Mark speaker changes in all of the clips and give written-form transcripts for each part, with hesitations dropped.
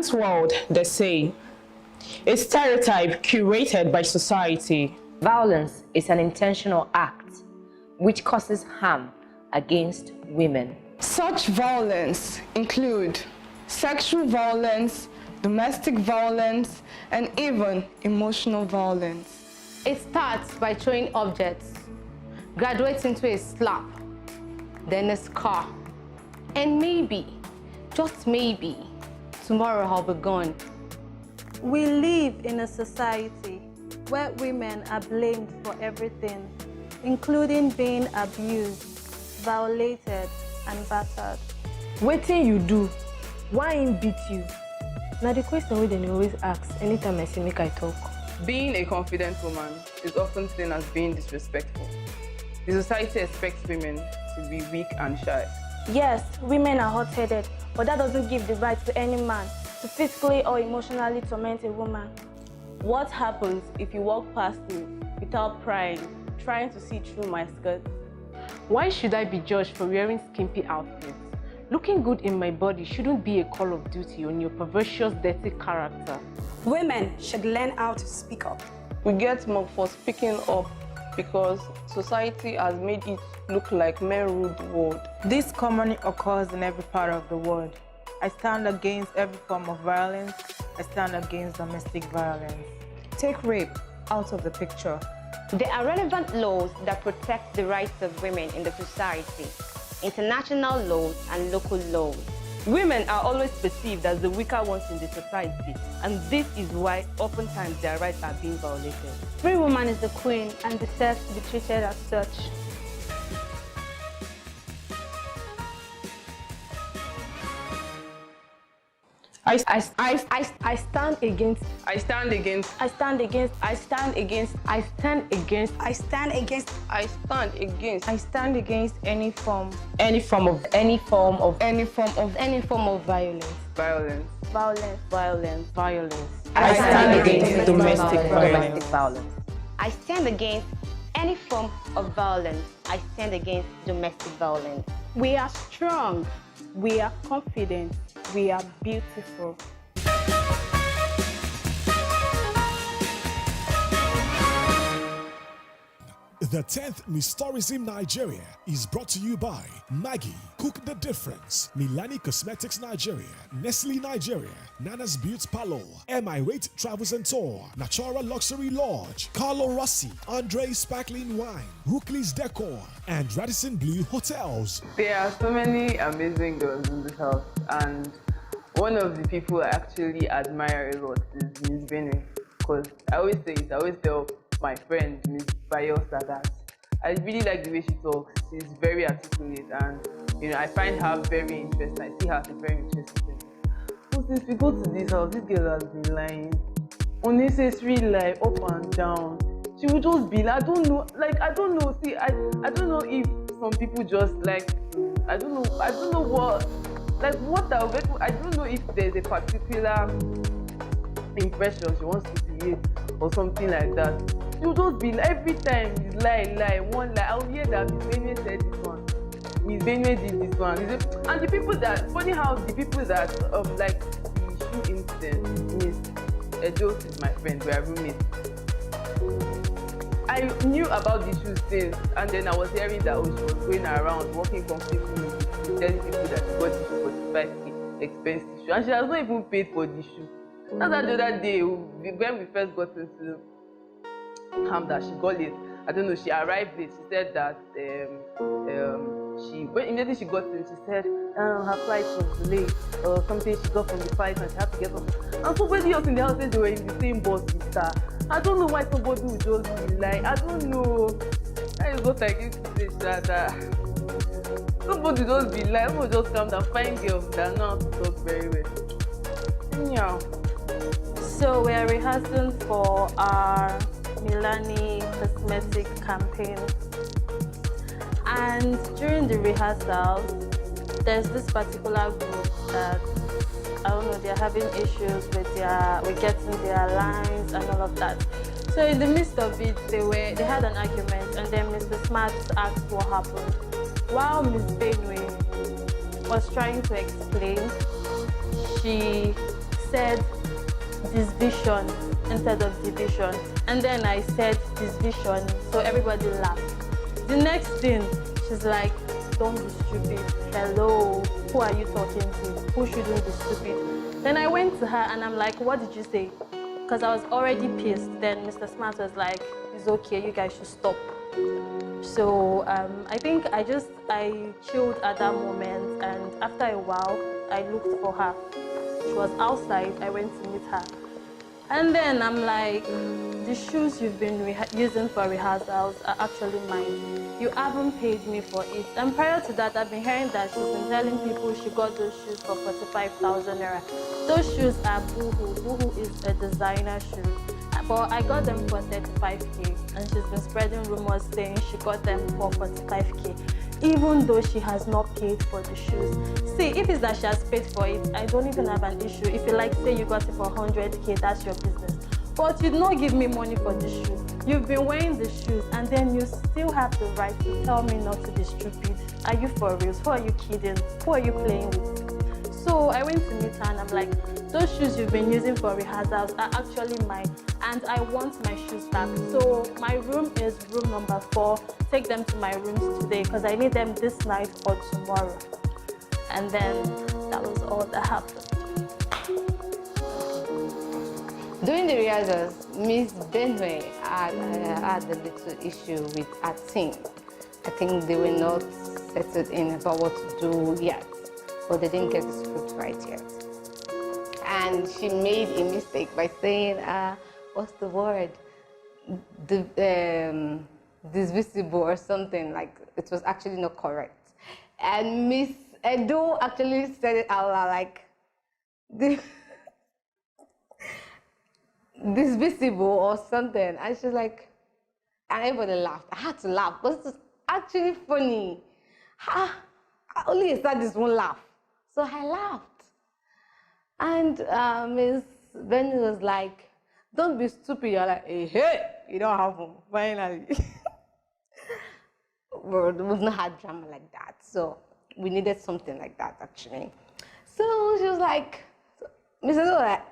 Speaker 1: man's world, they say. A stereotype curated by society.
Speaker 2: Violence is an intentional act which causes harm against women.
Speaker 3: Such violence include sexual violence, domestic violence, and even emotional violence.
Speaker 4: It starts by throwing objects, graduates into a slap, then a scar, and maybe, just maybe, tomorrow I'll be gone.
Speaker 5: We live in a society where women are blamed for everything, including being abused, violated, and battered.
Speaker 6: Wetin you do? Why him beat you? Now the question we then always ask anytime I see make I talk.
Speaker 7: Being a confident woman is often seen as being disrespectful. The society expects women to be weak and shy.
Speaker 5: Yes, women are hot-headed, but that doesn't give the right to any man to physically or emotionally torment a woman.
Speaker 8: What happens if you walk past me without prying, trying to see through my skirt?
Speaker 4: Why should I be judged for wearing skimpy outfits? Looking good in my body shouldn't be a call of duty on your perverse, dirty character.
Speaker 9: Women should learn how to speak up.
Speaker 7: We get mocked for speaking up because society has made it look like men rule the world.
Speaker 10: This commonly occurs in every part of the world. I stand against every form of violence. I stand against domestic violence.
Speaker 11: Take rape out of the picture.
Speaker 12: There are relevant laws that protect the rights of women in the society, international laws and local laws.
Speaker 8: Women are always perceived as the weaker ones in the society, and this is why oftentimes their rights are being violated.
Speaker 5: Every woman is the queen and deserves to be treated as such.
Speaker 4: I stand against.
Speaker 7: I stand against.
Speaker 5: I stand against.
Speaker 4: I stand against. I stand against.
Speaker 9: I stand against.
Speaker 7: I stand against.
Speaker 3: I stand against any form of
Speaker 7: Violence.
Speaker 4: Violence.
Speaker 1: I stand against domestic violence.
Speaker 12: I stand against any form of violence. I stand against domestic violence.
Speaker 5: We are strong. We are confident. We are beautiful.
Speaker 13: The 10th Miss Tourism Nigeria is brought to you by Maggie, Cook the Difference, Milani Cosmetics Nigeria, Nestle Nigeria, Nana's Beauty Parlor, MI Rate Travels and Tour, Natura Luxury Lodge, Carlo Rossi, Andre Sparkling Wine, Hookleys Decor, and Radisson Blue Hotels.
Speaker 7: There are so many amazing girls in this house, and one of the people I actually admire a lot is Miss Benue, because I always tell my friend Miss Bayosa that I really like the way she talks. She's very articulate, and I find her very interesting. I see her as a very interesting person. But since we go to this house, this girl has been lying unnecessary lie up and down. She will just be like, I don't know. I don't know if some people just I don't know what I don't know if there's a particular impression she wants to create or something like that. She'll just be every time it's lie, one lie. I'll hear that Miss Benue said this one, Miss Benue did this one. And the people that, funny how the people that like the shoe incident, Miss Ejo is my friend, we are roommates. I knew about the shoes since, and then I was hearing that she was going around working comfortably, telling people that she got the shoe for 5K, expensive shoe, and she has not even paid for the shoe. That's why the other day, when we first got into that she got late. I don't know, she arrived late. She said that immediately she got in, she said her flight was delayed or something. She got from the flight and she had to get off. And somebody else in the house said they were in the same bus with her. I don't know why somebody would just be like, I don't know. That is what I used to say, that somebody just be like, somebody just come down, find girls that know how to talk very well. Yeah.
Speaker 5: So we are rehearsing for our Milani cosmetic campaign, and during the rehearsals there's this particular group that I don't know, they're having issues with getting their lines and all of that. So in the midst of it, they had an argument, and then Mr. Smart asked what happened. While Ms. Benue was trying to explain, she said division instead of division. And then I said division, so everybody laughed. The next thing, she's like, don't be stupid. Hello, who are you talking to? Who shouldn't be stupid? Then I went to her and I'm like, what did you say? Because I was already pissed. Then Mr. Smart was like, it's okay, you guys should stop. So I think I chilled at that moment, and after a while, I looked for her. She was outside, I went to meet her. And then I'm like, the shoes you've been using for rehearsals are actually mine. You haven't paid me for it. And prior to that, I've been hearing that she's been telling people she got those shoes for 45,000 naira. Those shoes are Boohoo. Boohoo is a designer shoe. But I got them for 35K, and she's been spreading rumors saying she got them for 45K, even though she has not paid for the shoes. See, if it's that she has paid for it, I don't even have an issue. If you like, say you got it for 100K, that's your business. But you don't give me money for the shoes. You've been wearing the shoes, and then you still have the right to tell me not to be stupid. Are you for real? Who are you kidding? Who are you playing with? So I went to meet her and I'm like, those shoes you've been using for rehearsals are actually mine, and I want my shoes back. So my room is room number 4. Take them to my rooms today because I need them this night or tomorrow. And then that was all that happened.
Speaker 4: During the rehearsals, Miss Benway had a little issue with her team. I think they were not settled in about what to do yet, but they didn't get the script right yet. And she made a mistake by saying, what's the word? Disvisible or something, like it was actually not correct. And Miss Edo actually said it out loud, like, disvisible or something. And she's like, and everybody laughed. I had to laugh, but this is actually funny. I only started this one laugh. So I laughed. And Miss Benny was like, don't be stupid. You're like, hey, you don't have one, finally. We've not had drama like that. So we needed something like that, actually. So she was like, Miss Benny was like,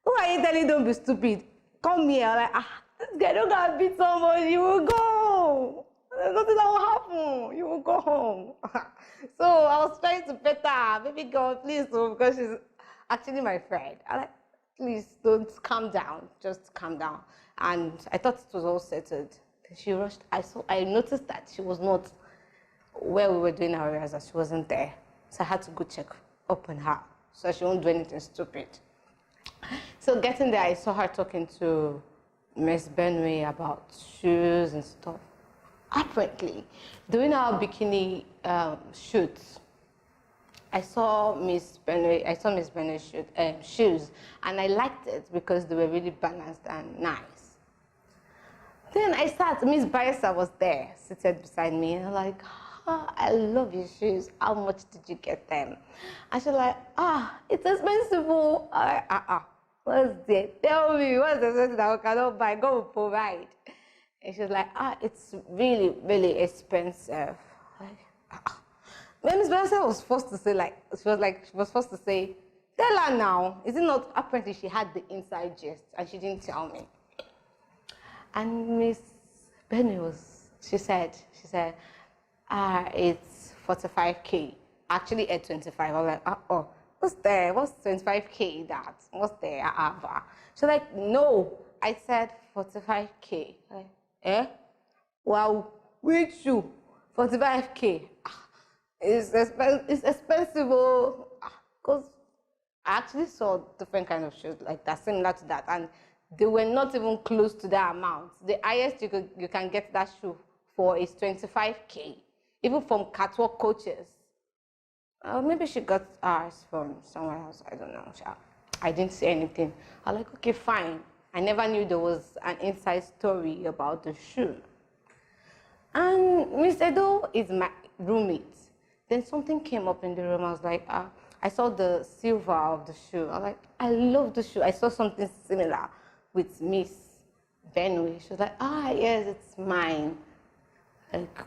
Speaker 4: who are you telling don't be stupid? Come here. I'm like, this guy don't gotta beat somebody, you will go. There's nothing that will happen. You will go home. So I was trying to pet her. Baby girl, please don't, because she's actually my friend. I'm like, please don't, calm down. Just calm down. And I thought it was all settled. She rushed. I noticed that she was not where we were doing our rehearsal. She wasn't there. So I had to go check up on her so she won't do anything stupid. So getting there, I saw her talking to Miss Benway about shoes and stuff. Apparently, during our bikini shoots, I saw Miss Benway's shoes, and I liked it because they were really balanced and nice. Then Miss Barisa was there, seated beside me, and I'm like, I love your shoes. How much did you get them? And she's like, it's expensive. What's it? Tell me, what's the expensive that we cannot buy? Go provide. And she's like, it's really, really expensive. Miss Barisa was forced to say, she was forced to say, tell her now. Is it not? Apparently, she had the inside gist, and she didn't tell me. And Miss Benny she said, it's 45K. Actually, at 25. I was like, what's there? What's 25K that? What's there? She's like, no. I said 45K. Like, wow, which shoe? 45K. It's expensive. Because I actually saw different kind of shoes like that, similar to that, and they were not even close to that amount. The highest you can get that shoe for is 25K, even from catwalk coaches. Maybe she got ours from somewhere else. I don't know. I didn't say anything. I was like, okay, fine. I never knew there was an inside story about the shoe. And Miss Edo is my roommate. Then something came up in the room. I was like, I saw the silver of the shoe. I was like, I love the shoe. I saw something similar with Miss Benway. She was like, yes, it's mine. Like,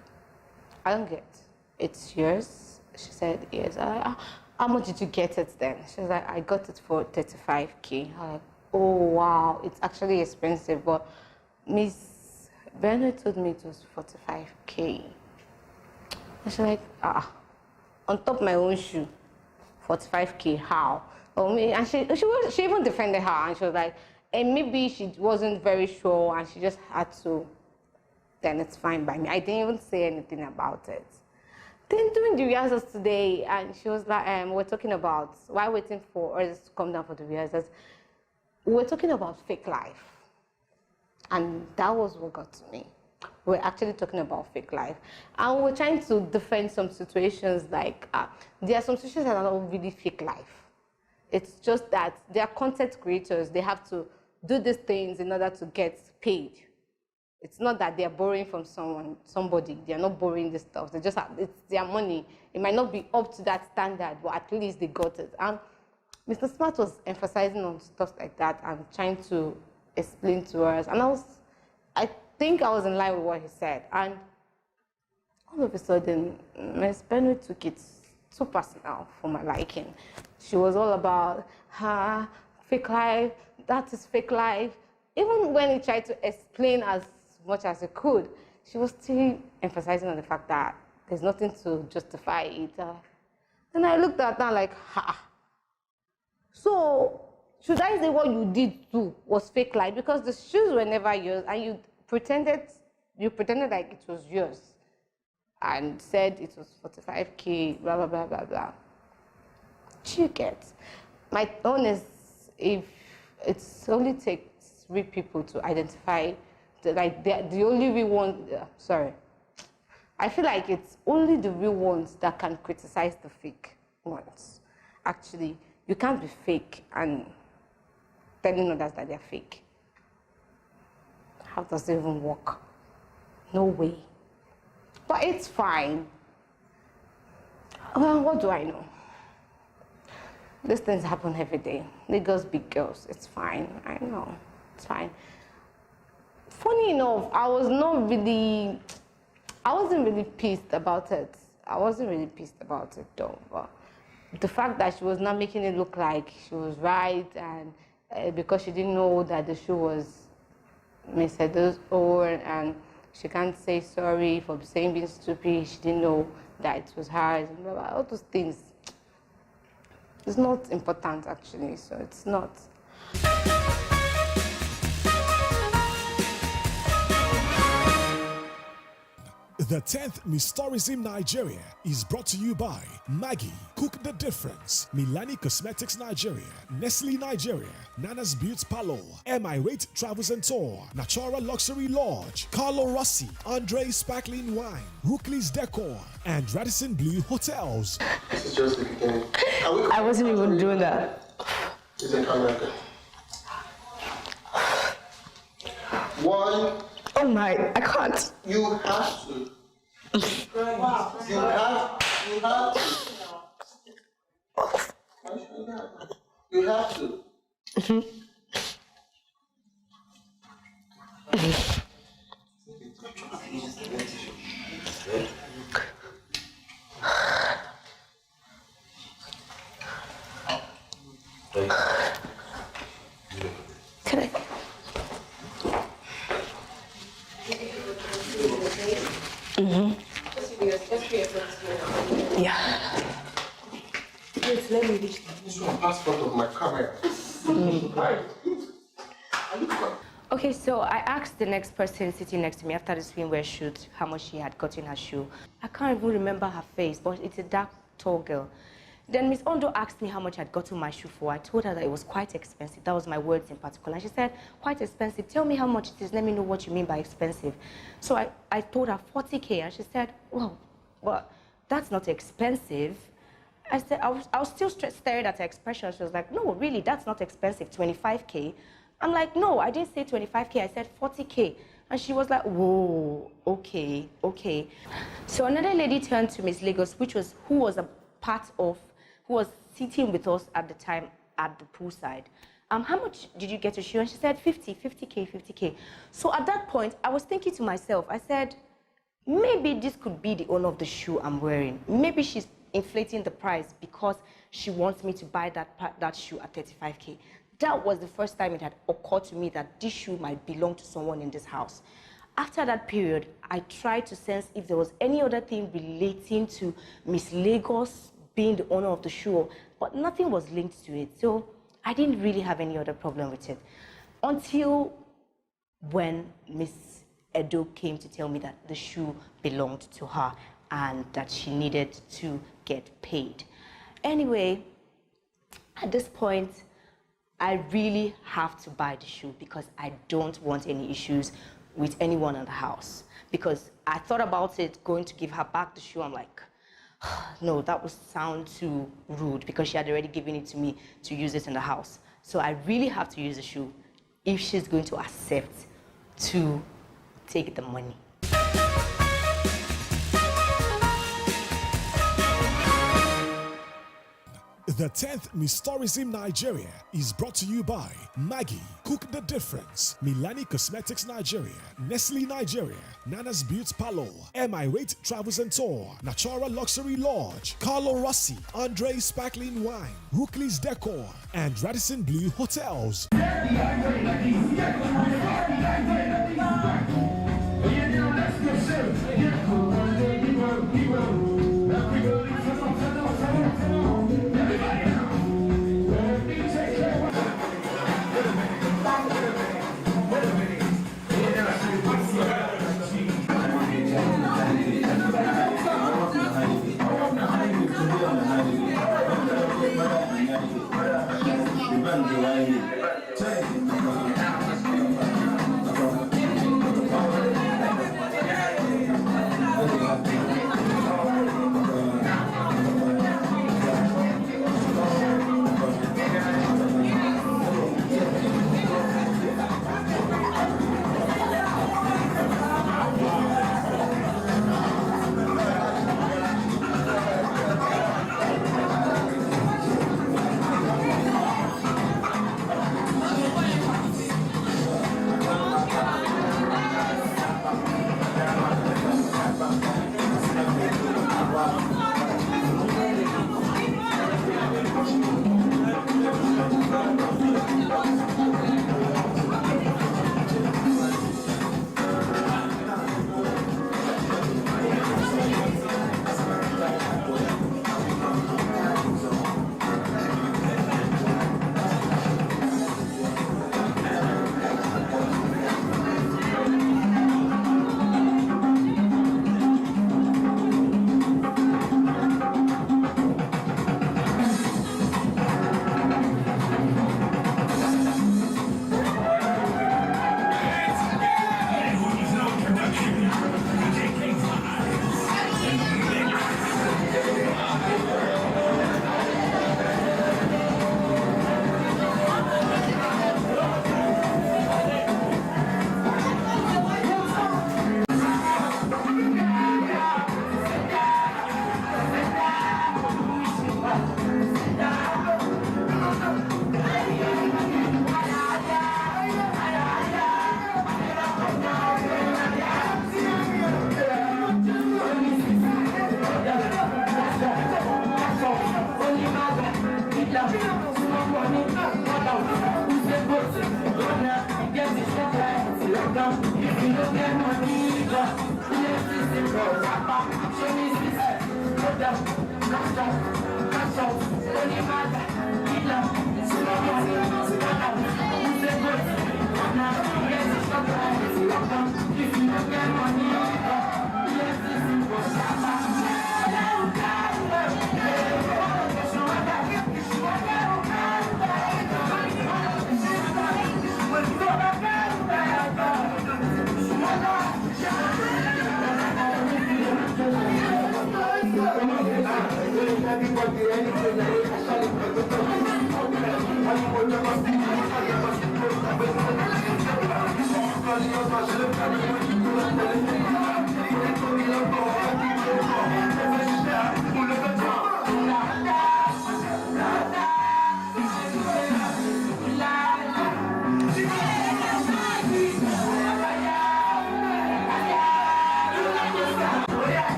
Speaker 4: I don't get it. It's yours? She said, yes. how much did you get it then? She was like, I got it for 35K. I'm like, oh, wow, it's actually expensive. But Miss Bernard told me it was 45K. And she's like, on top of my own shoe, 45K, how? And she even defended her, and she was like, and maybe she wasn't very sure, and she just had to, then it's fine by me. I didn't even say anything about it. Then during the rehearsals today, and she was like, we're talking about, while waiting for us to come down for the rehearsals, we're talking about fake life. And that was what got to me. We're actually talking about fake life. And we're trying to defend some situations like, there are some situations that are not really fake life. It's just that they are content creators. They have to do these things in order to get paid. It's not that they're borrowing from somebody. They're not borrowing this stuff. They just it's their money. It might not be up to that standard, but at least they got it. And Mr. Smart was emphasizing on stuff like that and trying to explain to us. And I think I was in line with what he said. And all of a sudden, Ms. Benue took it too personal for my liking. She was all about her fake life. That is fake life. Even when he tried to explain as much as he could, she was still emphasizing on the fact that there's nothing to justify it. Then I looked at her like, so should I say what you did too was fake life? Because the shoes were never yours, and you pretended like it was yours, and said it was 45K, blah blah blah blah blah. You get? My own is, if it only takes 3 people to identify. The only real one, sorry. I feel like it's only the real ones that can criticize the fake ones. Actually, you can't be fake and telling others that they're fake. How does it even work? No way. But it's fine. Well, what do I know? These things happen every day. Lagos big girls, it's fine. I know, it's fine. Funny enough, I wasn't really pissed about it. I wasn't really pissed about it though. But the fact that she was not making it look like she was right, and because she didn't know that the shoe was Miss Edo's own, and she can't say sorry for being stupid, she didn't know that it was hers, and blah, blah, all those things. It's not important actually, so it's not.
Speaker 13: The 10th Miss Tourism Nigeria is brought to you by Maggie, Cook the Difference, Milani Cosmetics Nigeria, Nestle Nigeria, Nana's Beauty Parlor, MI Rate Travels and Tour, Natura Luxury Lodge, Carlo Rossi, Andre Sparkling Wine, Rookley's Decor, and Radisson Blue Hotels.
Speaker 14: This is just the beginning.
Speaker 1: I wasn't even doing that.
Speaker 14: Is it camera good? 1.
Speaker 1: Oh my, I can't.
Speaker 14: You have to. Wow. You have to. You have to.
Speaker 1: Can I? Yeah.
Speaker 14: Wait, let me reach this is my passport of my camera.
Speaker 2: Okay, so I asked the next person sitting next to me after the swimwear shoot how much she had gotten her shoe. I can't even remember her face, but it's a dark, tall girl. Then Miss Ondo asked me how much I'd gotten my shoe for. I told her that it was quite expensive. That was my words in particular. And she said, quite expensive. Tell me how much it is. Let me know what you mean by expensive. So I told her 40K, and she said, well, that's not expensive. I said, I was still staring at her expression. She was like, no, really, that's not expensive, 25K. I'm like, no, I didn't say 25K, I said 40K. And she was like, whoa, okay. So another lady turned to Miss Lagos, who was sitting with us at the time at the poolside. How much did you get a shoe? And she said 50K. So at that point, I was thinking to myself, I said, maybe this could be the owner of the shoe I'm wearing. Maybe she's inflating the price because she wants me to buy that shoe at 35K. That was the first time it had occurred to me that this shoe might belong to someone in this house. After that period, I tried to sense if there was any other thing relating to Miss Lagos being the owner of the shoe, but nothing was linked to it. So I didn't really have any other problem with it until when Miss Edo came to tell me that the shoe belonged to her and that she needed to get paid. Anyway, at this point, I really have to buy the shoe because I don't want any issues with anyone in the house. Because I thought about it, going to give her back the shoe. I'm like, no, that would sound too rude because she had already given it to me to use it in the house. So I really have to use the shoe if she's going to accept to take the money.
Speaker 13: The 10th Miss Tourism Nigeria is brought to you by Maggie, Cook the Difference, Milani Cosmetics Nigeria, Nestle Nigeria, Nana's Beauty Parlor, MI Rate Travels and Tour, Natura Luxury Lodge, Carlo Rossi, Andre Sparkling Wine, Rookley's Decor, and Radisson Blue Hotels.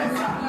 Speaker 14: Yes, sir.